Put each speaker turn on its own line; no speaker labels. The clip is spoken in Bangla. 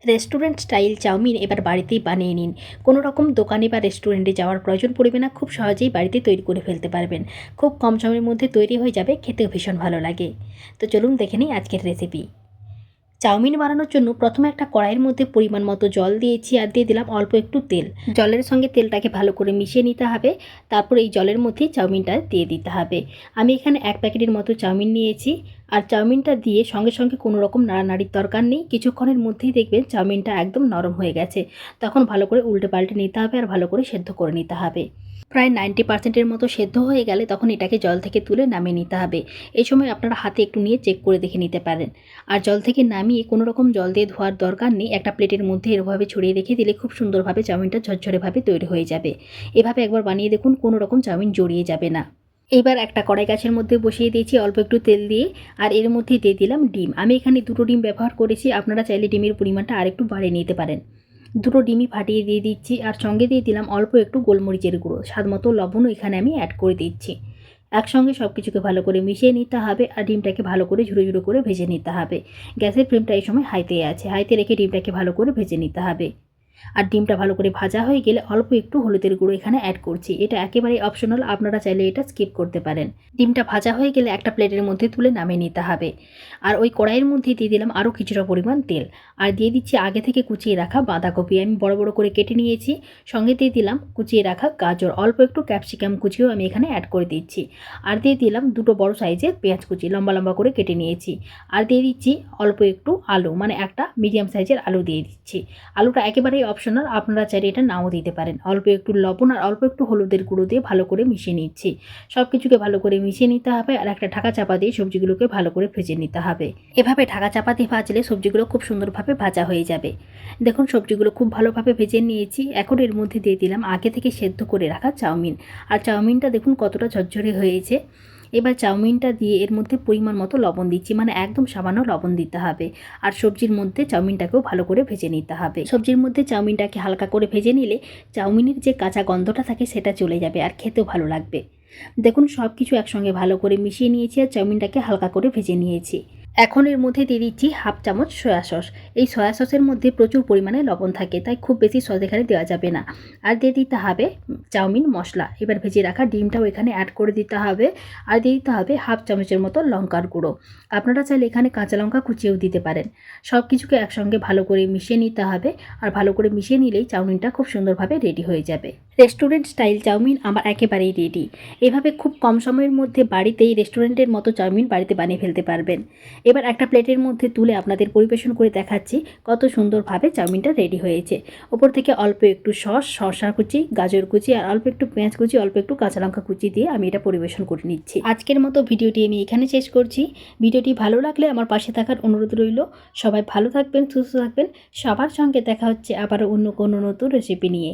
রেস্টুরেন্ট স্টাইল চাউমিন এবার বাড়িতেই বানিয়ে নিন। কোনো রকম দোকানে বা রেস্টুরেন্টে যাওয়ার প্রয়োজন পড়বে না, খুব সহজেই বাড়িতে তৈরি করে ফেলতে পারবেন। খুব কম সময়ের মধ্যে তৈরি হয়ে যাবে, খেতেও ভীষণ ভালো লাগে। তো চলুন দেখে নিই আজকের রেসিপি। চাউমিন বানানোর জন্য প্রথমে একটা কড়াইয়ের মধ্যে পরিমাণ মতো জল দিয়েছি আর দিয়ে দিলাম অল্প একটু তেল। জলের সঙ্গে তেলটাকে ভালো করে মিশিয়ে নিতে হবে। তারপর এই জলের মধ্যেই চাউমিনটা দিয়ে দিতে হবে। আমি এখানে 1 প্যাকেটের মতো চাউমিন নিয়েছি। আর চাউমিনটা দিয়ে সঙ্গে সঙ্গে কোনো রকম নাড়ানাড়ির দরকার নেই। কিছুক্ষণের মধ্যেই দেখবেন চাউমিনটা একদম নরম হয়ে গেছে। তখন ভালো করে উল্টে পাল্টে নিতে হবে আর ভালো করে সেদ্ধ করে নিতে হবে। প্রায় 90% মতো সেদ্ধ হয়ে গেলে তখন এটাকে জল থেকে তুলে নামিয়ে নিতে হবে। এই সময় আপনারা হাতে একটু নিয়ে চেক করে দেখে নিতে পারেন। আর জল থেকে নামিয়ে কোনো রকম জল দিয়ে ধোয়ার দরকার নেই। একটা প্লেটের মধ্যে এরভাবে ছড়িয়ে রেখে দিলে খুব সুন্দরভাবে চাউমিনটা ঝরঝরেভাবে তৈরি হয়ে যাবে। এভাবে একবার বানিয়ে দেখুন, কোনো রকম চাউমিন জড়িয়ে যাবে না। এইবার একটা কড়াই গাছের মধ্যে বসিয়ে দিয়েছি অল্প একটু তেল দিয়ে। আর এর মধ্যে দিয়ে দিলাম ডিম। আমি এখানে 2টো ডিম ব্যবহার করেছি, আপনারা চাইলে ডিমের পরিমাণটা আরেকটু বাড়িয়ে নিতে পারেন। 2টো ডিমই ফাটিয়ে দিয়ে দিচ্ছি আর সঙ্গে দিয়ে দিলাম অল্প একটু গোলমরিচের গুঁড়ো, স্বাদ মতো লবণও এখানে আমি অ্যাড করে দিচ্ছি। একসঙ্গে সব কিছুকে ভালো করে মিশিয়ে নিতে হবে আর ডিমটাকে ভালো করে ঝুড়ো ঝুড়ো করে ভেজে নিতে হবে। গ্যাসের ফ্লেমটা এই সময় হাইতে আছে, হাইতে রেখে ডিমটাকে ভালো করে ভেজে নিতে হবে। আর ডিমটা ভালো করে ভাজা হয়ে গেলে অল্প একটু হলুদের গুঁড়ো এখানে অ্যাড করছি। এটা একেবারেই অপশনাল, আপনারা চাইলে এটা স্কিপ করতে পারেন। ডিমটা ভাজা হয়ে গেলে একটা প্লেটের মধ্যে তুলে নামিয়ে নিতে হবে। আর ওই কড়াইয়ের মধ্যে দিয়ে দিলাম আরও কিছুটা পরিমাণ তেল। আর দিয়ে দিচ্ছি আগে থেকে কুচিয়ে রাখা বাঁধাকপি, আমি বড় বড় করে কেটে নিয়েছি। সঙ্গে দিয়ে দিলাম কুচিয়ে রাখা গাজর, অল্প একটু ক্যাপসিকাম কুচিও আমি এখানে অ্যাড করে দিচ্ছি। আর দিয়ে দিলাম 2টো বড় সাইজের পেঁয়াজ কুচি, লম্বা লম্বা করে কেটে নিয়েছি। আর দিয়ে দিচ্ছি অল্প একটু আলু, মানে একটা মিডিয়াম সাইজের আলু দিয়ে দিচ্ছি। আলুটা একেবারেই অপশনাল, আপনারা চাইলে এটা নাও দিতে পারেন। অল্প একটু লবণ আর অল্প একটু হলুদের গুঁড়ো দিয়ে ভালো করে মিশিয়ে নিচ্ছি। সব কিছুকে ভালো করে মিশিয়ে নিতে হবে আর একটা ঢাকা চাপা দিয়ে সবজিগুলোকে ভালো করে ভেজে নিতে হবে। এভাবে ঢাকা চাপা দিয়ে ভাজলে সবজিগুলো খুব সুন্দরভাবে ভাজা হয়ে যাবে। দেখুন সবজিগুলো খুব ভালোভাবে ভেজে নিয়েছি। এখন এর মধ্যে দিয়ে দিলাম আগে থেকে সেদ্ধ করে রাখা চাউমিন। আর চাউমিনটা দেখুন কতটা ঝরঝরে হয়েছে। এবার চাউমিনটা দিয়ে এর মধ্যে পরিমাণ মতো লবণ দিচ্ছি, মানে একদম সামান্য লবণ দিতে হবে। আর সবজির মধ্যে চাউমিনটাকেও ভালো করে ভেজে নিতে হবে। সবজির মধ্যে চাউমিনটাকে হালকা করে ভেজে নিলে চাউমিনের যে কাঁচা গন্ধটা থাকে সেটা চলে যাবে আর খেতেও ভালো লাগবে। দেখুন সব কিছু একসঙ্গে ভালো করে মিশিয়ে নিয়েছি আর চাউমিনটাকে হালকা করে ভেজে নিয়েছি। এখন এর মধ্যে দিয়ে দিচ্ছি 1/2 চামচ সয়া সস। এই সয়া সসের মধ্যে প্রচুর পরিমাণে লবণ থাকে, তাই খুব বেশি সস এখানে দেওয়া যাবে না। আর দিয়ে দিতে হবে চাউমিন মশলা। এবার ভেজে রাখা ডিমটাও এখানে অ্যাড করে দিতে হবে। আর দিয়ে দিতে হবে 1/2 চামচের মতো লঙ্কার গুঁড়ো। আপনারা চাইলে এখানে কাঁচা লঙ্কা কুচিয়েও দিতে পারেন। সব কিছুকে একসঙ্গে ভালো করে মিশিয়ে নিতে হবে। আর ভালো করে মিশিয়ে নিলেই চাউমিনটা খুব সুন্দরভাবে রেডি হয়ে যাবে। রেস্টুরেন্ট স্টাইল চাউমিন আমার একেবারেই রেডি। এভাবে খুব কম সময়ের মধ্যে বাড়িতেই রেস্টুরেন্টের মতো চাউমিন বাড়িতে বানিয়ে ফেলতে পারবেন। এবার একটা প্লেটের মধ্যে তুলে আপনাদের পরিবেশন করে দেখাচ্ছি কত সুন্দরভাবে চাউমিনটা রেডি হয়েছে। ওপর থেকে অল্প একটু সস, শসা কুচি, গাজর কুচি আর অল্প একটু পেঁয়াজ কুচি, অল্প একটু কাঁচা লঙ্কা কুচি দিয়ে আমি এটা পরিবেশন করে নিচ্ছি। আজকের মতো ভিডিওটি আমি এখানে শেষ করছি। ভিডিওটি ভালো লাগলে আমার পাশে থাকার অনুরোধ রইল। সবাই ভালো থাকবেন, সুস্থ থাকবেন। সবার সঙ্গে দেখা হচ্ছে আবারও অন্য কোনো নতুন রেসিপি নিয়ে।